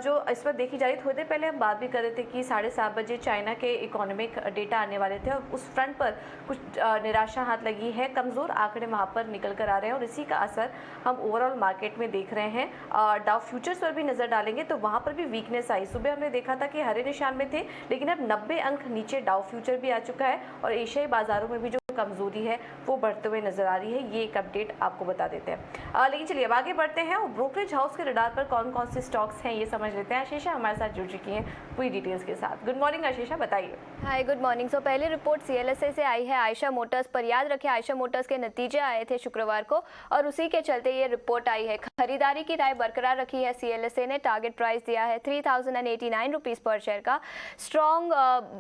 जो इस वक्त देखी जा रही, थोड़ी देर पहले हम बात भी कर रहे थे कि 7:30 बजे चाइना के इकोनॉमिक डेटा आने वाले थे और उस फ्रंट पर कुछ निराशा हाथ लगी है, कमज़ोर आंकड़े वहाँ पर निकल कर आ रहे हैं और इसी का असर हम ओवरऑल मार्केट में देख रहे हैं। डाउ फ्यूचर्स पर भी नज़र डालेंगे तो वहाँ पर भी वीकनेस आई। सुबह हमने देखा था कि हरे निशान में थे, लेकिन अब 90 अंक नीचे डाउ फ्यूचर भी आ चुका है और एशियाई बाजारों में भी जो कमजोरी है वो बढ़ते हुए नजर आ रही है। ये एक अपडेट आपको बता देते हैं। लेकिन चलिए अब आगे बढ़ते हैं और ब्रोकरेज हाउस के रडार पर कौन कौन से स्टॉक्स हैं ये समझ लेते हैं। आशीषा हमारे साथ जुड़ चुकी हैं पूरी डिटेल्स के साथ। गुड मॉर्निंग आशीषा, बताइए। हाय, गुड मॉर्निंग। सो पहली रिपोर्ट CLSA से आई है आयशा मोटर्स पर। याद रखें आयशा मोटर्स के नतीजे आए थे शुक्रवार को और उसी के चलते ये रिपोर्ट आई है। खरीदारी की राय बरकरार रखी है CLSA ने। टारगेट प्राइस दिया है 3089 रुपीज़ पर शेयर का। स्ट्रॉन्ग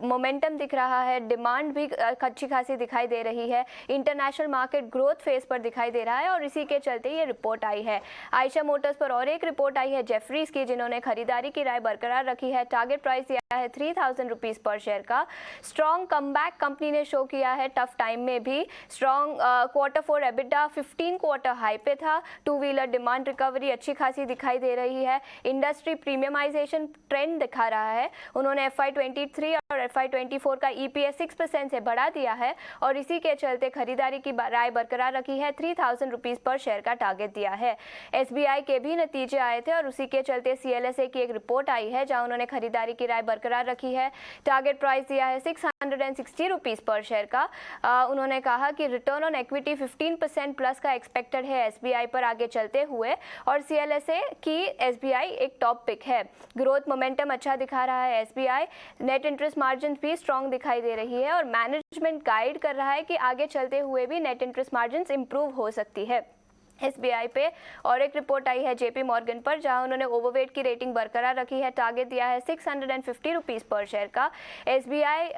मोमेंटम दिख रहा है, डिमांड भी अच्छी खासी दिखाई दे रही है, इंटरनेशनल मार्केट ग्रोथ फेज पर दिखाई दे रहा है और इसी के चलते ये रिपोर्ट आई है। आयशा मोटर्स पर और एक रिपोर्ट आई है जेफरीज की, जिन्होंने खरीदारी की राय बरकरार रखी है। टारगेट प्राइस दिया है 3000 रुपीज़ पर शेयर का। स्ट्रॉन्ग कमबैक कंपनी ने शो किया है टफ टाइम में भी। Strong Q4 EBITDA 15 quarter high पे था। टू व्हीलर डिमांड रिकवरी अच्छी खासी दिखाई दे रही है। इंडस्ट्री प्रीमियमाइजेशन ट्रेंड दिखा रहा है। उन्होंने FY23 और FY24 का EPS 6% से बढ़ा दिया है और इसी के चलते खरीदारी की राय बरकरार रखी है। 3000 रुपीज़ पर शेयर का टारगेट दिया है। SBI के भी नतीजे आए थे और उसी के चलते CLSA की एक रिपोर्ट आई है जहां उन्होंने खरीदारी की राय बरकरार रखी है। टारगेट प्राइस दिया है 660 रुपीज़ पर शेयर का। उन्होंने कहा कि रिटर्न ऑन इक्विटी 15% प्लस का एक्सपेक्टेड है SBI पर आगे चलते हुए और CLSA की SBI एक टॉप पिक है। ग्रोथ मोमेंटम अच्छा दिखा रहा है SBI। नेट इंटरेस्ट मार्जिन भी स्ट्रॉन्ग दिखाई दे रही है और मैनेजमेंट गाइड कर रहा है कि आगे चलते हुए भी नेट इंटरेस्ट मार्जिन इंप्रूव हो सकती है SBI पे। और एक रिपोर्ट आई है JP मॉर्गन पर जहां उन्होंने ओवरवेट की रेटिंग बरकरार रखी है। टारगेट दिया है 650 रुपीज़ पर शेयर का। SBI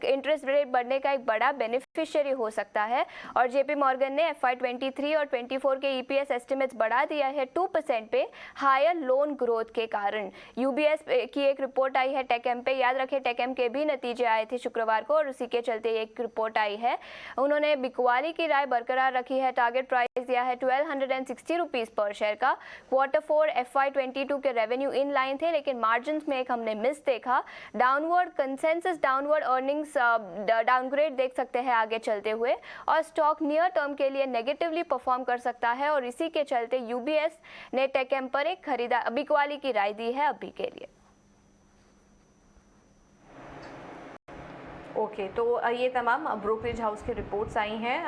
इंटरेस्ट रेट बढ़ने का एक बड़ा बेनिफिशियरी हो सकता है और JP मॉर्गन ने FY23 और 24 के EPS एस्टिमेट्स बढ़ा दिया है 2% पे हायर लोन ग्रोथ के कारण। UBS की एक रिपोर्ट आई है टेकएम पे। याद रखें टेकएम के भी नतीजे आए थे शुक्रवार को और उसी के चलते एक रिपोर्ट आई है। उन्होंने बिकवाली की राय बरकरार रखी है। टारगेट प्राइस दिया है 1260 रुपीज़ पर शेयर का। Q4 FY22 के रेवेन्यू इन लाइन थे, लेकिन मार्जिन में एक हमने मिस देखा। Downward consensus downward earnings downgrade देख सकते हैं आगे चलते हुए और स्टॉक नियर टर्म के लिए नेगेटिवली परफॉर्म कर सकता है और इसी के चलते UBS ने टेकएम पर एक बिकवाली की राय दी है अभी के लिए। ओके, तो ये तमाम ब्रोकरेज हाउस की रिपोर्ट्स आई हैं।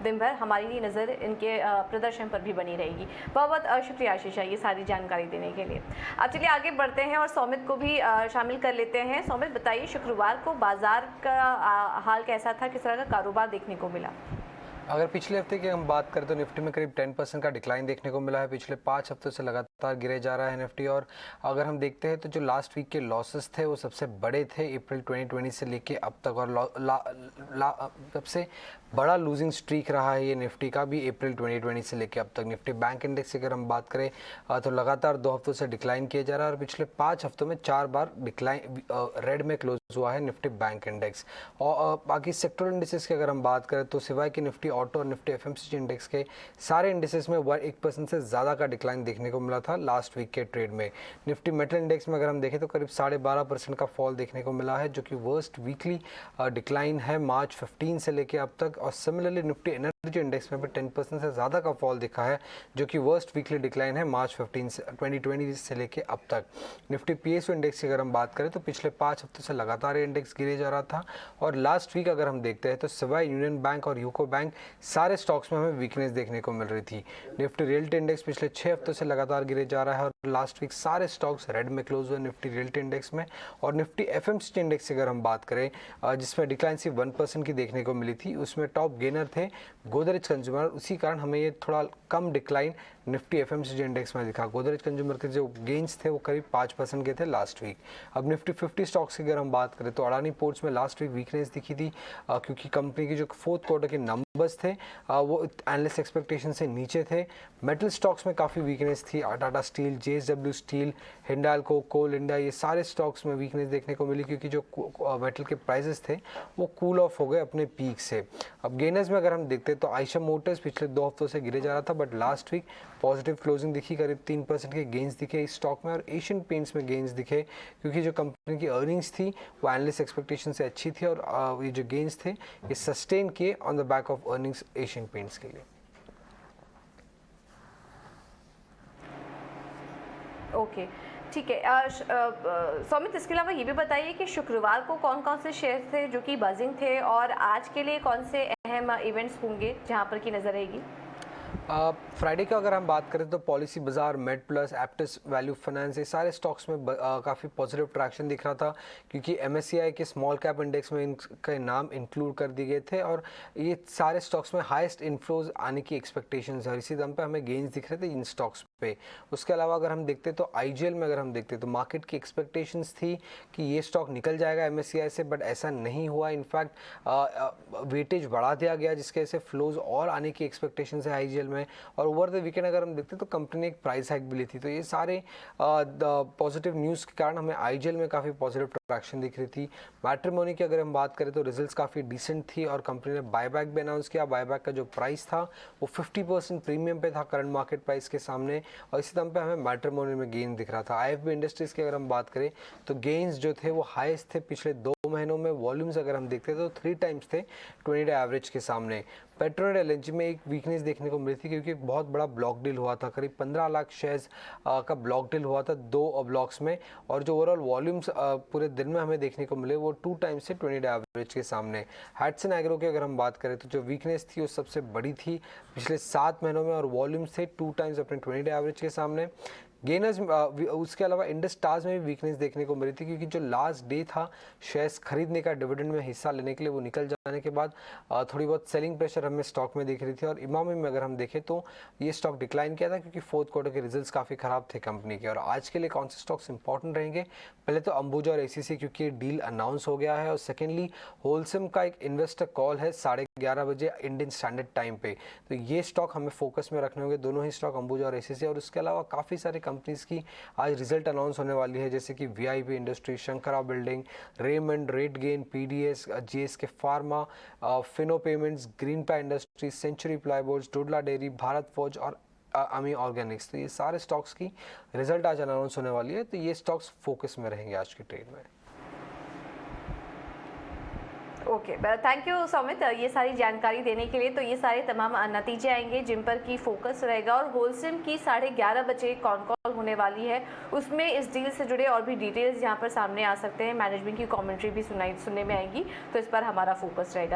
दिन भर हमारी नज़र इनके प्रदर्शन पर भी बनी रहेगी। बहुत बहुत शुक्रिया आशीषा ये सारी जानकारी देने के लिए। अब चलिए आगे बढ़ते हैं और सौमित को भी शामिल कर लेते हैं। सौमित बताइए, शुक्रवार को बाजार का हाल कैसा था, किस तरह का कारोबार देखने को मिला? अगर पिछले हफ्ते की हम बात करें तो निफ्टी में करीब 10% का डिक्लाइन देखने को मिला है। पिछले 5 हफ्तों से लगातार गिरे जा रहा है निफ्टी। और अगर हम देखते हैं तो जो लास्ट वीक के लॉसेस थे वो सबसे बड़े थे अप्रैल 2020 से लेके अब तक और सबसे बड़ा लूजिंग स्ट्रीक रहा है ये निफ्टी का भी अप्रैल 2020 से लेके अब तक। निफ्टी बैंक इंडेक्स की अगर हम बात करें तो लगातार 2 हफ्तों से डिक्लाइन किया जा रहा है और पिछले 5 हफ्तों में 4 बार डिक्लाइन रेड में क्लोज हुआ है निफ्टी बैंक इंडेक्स। और बाकी सेक्टर इंडिसेस की अगर हम बात करें तो सिवाय कि निफ्टी ऑटो और निफ्टी FMCG इंडेक्स के सारे इंडेक्सेस में 1% से ज़्यादा का डिक्लाइन देखने को मिला था लास्ट वीक के ट्रेड में। निफ्टी मेटल इंडेक्स में अगर हम देखें तो करीब 12.5% का फॉल देखने को मिला है, जो कि वर्स्ट वीकली डिक्लाइन है मार्च 15 से लेके अब तक। और सिमिलरली निफ्टी एनर्जी इंडेक्स में भी 10% से ज़्यादा का फॉल दिखा है, जो कि वर्स्ट वीकली डिक्लाइन है मार्च 15 से 2020 से लेके अब तक। निफ्टी PSU इंडेक्स की अगर हम बात करें तो पिछले 5 हफ्तों से लगातार इंडेक्स गिरे जा रहा था और लास्ट वीक अगर हम देखते हैं तो सिवाय यूनियन बैंक और यूको बैंक सारे स्टॉक्स में हमें वीकनेस देखने को मिल रही थी। निफ्टी रियल्टी इंडेक्स पिछले 6 हफ्तों से लगातार गिरे जा रहा है और लास्ट वीक सारे स्टॉक्स रेड में क्लोज हुए निफ्टी रियल्टी इंडेक्स में। और निफ्टी FMCG इंडेक्स की अगर हम बात करें जिसमें डिक्लाइन सिर्फ 1% की देखने को मिली थी, उसमें टॉप गेनर थे गोदरेज कंज्यूमर। उसी कारण हमें ये थोड़ा कम डिक्लाइन निफ्टी FMCG इंडेक्स में दिखा। गोदरेज कंज्यूमर के जो गेन्स थे वो करीब 5% के थे लास्ट वीक। अब निफ्टी 50 स्टॉक्स की अगर हम बात करें तो अडानी पोर्ट्स में लास्ट वीक वीकनेस दिखी थी क्योंकि कंपनी की जो 4th क्वार्टर के नंबर्स थे वो एनालिस्ट एक्सपेक्टेशन से नीचे थे। मेटल स्टॉक्स में काफ़ी वीकनेस थी। Tata steel, JSW steel, Hindalco, coal India, ये सारे स्टॉक्स में वीकनेस देखने को मिली क्योंकि जो मेटल के प्राइसेस थे वो कूल ऑफ हो गए अपने पीक से। अब गेनर्स में अगर हम देखते हैं तो आयशा मोटर्स पिछले 2 हफ्तों से गिरे जा रहा था, but last week positive closing दिखी, करीब 3% के गेंस दिखे इस स्टॉक में, और एशियन पेंट्स में गेंस दिखे क्योंकि जो कंपनी की अर्निंग्स थी वो एनालिस्ट एक्सपेक्टेशन से अच्छी थी, और ये जो गेंस थे ये सस्टेन किए on the back of earnings Asian paints के लिए। ओके, ठीक है। सौमित, इसके अलावा ये भी बताइए कि शुक्रवार को कौन कौन से शेयर थे जो कि बजिंग थे, और आज के लिए कौन से अहम इवेंट्स होंगे जहां पर की नज़र रहेगी? फ्राइडे का अगर हम बात करें तो पॉलिसी बाजार, मेड प्लस, एप्टिस, वैल्यू फाइनेंस, ये सारे स्टॉक्स में काफ़ी पॉजिटिव ट्रैक्शन दिख रहा था क्योंकि MSCI के स्मॉल कैप इंडेक्स में इनके नाम इंक्लूड कर दिए गए थे, और ये सारे स्टॉक्स में हाईएस्ट इनफ्लोज आने की एक्सपेक्टेशंस है, इसी दम पे हमें गेंस दिख रहे थे इन स्टॉक्स पे। उसके अलावा अगर हम देखते तो IGL में अगर हम देखते तो मार्केट की एक्सपेक्टेशंस थी कि ये स्टॉक निकल जाएगा MSCI से, बट ऐसा नहीं हुआ। इनफैक्ट वेटेज बढ़ा दिया गया जिसके वजह से फ्लोज और आने की एक्सपेक्टेशंस है IGL में। और ओवर द वीकेंड अगर हम देखते तो कंपनी ने एक प्राइस हाइक भी ली थी, तो ये सारे पॉजिटिव न्यूज़ के कारण हमें IGL में काफ़ी पॉजिटिव ट्रैक्शन दिख रही थी। मैट्रिमोनी की अगर हम बात करें तो रिजल्ट्स काफ़ी डिसेंट थी और कंपनी ने बायबैक भी अनाउंस किया। बायबैक का जो प्राइस था वो 50% प्रीमियम पे था करंट मार्केट प्राइस के सामने, और इसी दम पे हमें मैट्रिमोनी में गेन दिख रहा था। IFB इंडस्ट्रीज़ की अगर हम बात करें तो गेन्स जो थे वो हाईएस्ट थे पिछले 2 महीनों में। वॉल्यूम्स अगर हम देखते तो 3 टाइम्स थे 20 डे एवरेज के सामने। पेट्रोनेट LNG में एक वीकनेस देखने को मिली थी क्योंकि एक बहुत बड़ा ब्लॉक डील हुआ था, करीब 15 लाख शेयर्स का ब्लॉक डील हुआ था 2 ब्लॉक्स में, और जो ओवरऑल वॉल्यूम्स पूरे दिन में हमें देखने को मिले वो 2 टाइम्स से 20 डे एवरेज के सामने। हैट्सन एग्रो की अगर हम बात करें तो जो वीकनेस थी वो सबसे बड़ी थी पिछले 7 महीनों में, और वॉल्यूम्स थे 2 टाइम्स अपने 20 डे एवरेज के सामने। गेनर्स, उसके अलावा इंडस टावर्स में भी वीकनेस देखने को मिली थी क्योंकि जो लास्ट डे था शेयर्स खरीदने का डिविडेंड में हिस्सा लेने के लिए, वो निकल जाने के बाद थोड़ी बहुत सेलिंग प्रेशर हमें स्टॉक में दिख रही थी। और इमामी में अगर हम देखें तो ये स्टॉक डिक्लाइन किया था क्योंकि फोर्थ क्वार्टर के रिजल्ट्स काफ़ी ख़राब थे कंपनी के। और आज के लिए कौन से स्टॉक्स इंपॉर्टेंट रहेंगे? पहले तो अंबुजा और ACC क्योंकि डील अनाउंस हो गया है, और सेकेंडली होलसेम का एक इन्वेस्टर कॉल है 11:30 बजे इंडियन स्टैंडर्ड टाइम पे, तो ये स्टॉक हमें फोकस में रखने होंगे, दोनों ही स्टॉक अंबुजा और ACC। और उसके अलावा काफ़ी सारे कंपनीज की आज रिजल्ट अनाउंस होने वाली है जैसे कि VIP industry, Shankara building, Raymond, RateGain, PDS, GSK pharma, Fino payments, ग्रीनपा industry, century plyboards, Dodla dairy, Bharat forge और अमी ऑर्गेनिक्स। तो ये सारे स्टॉक्स की रिजल्ट आज अनाउंस होने वाली है, तो ये स्टॉक्स फोकस में रहेंगे आज की ट्रेड में। ओके, थैंक यू सौमित ये सारी जानकारी देने के लिए। तो ये सारे तमाम नतीजे आएंगे जिन पर की फोकस रहेगा, और होलसेम की 11:30 बजे कॉन कॉल होने वाली है, उसमें इस डील से जुड़े और भी डिटेल्स यहाँ पर सामने आ सकते हैं, मैनेजमेंट की कमेंट्री भी सुनने में आएंगी, तो इस पर हमारा फोकस रहेगा।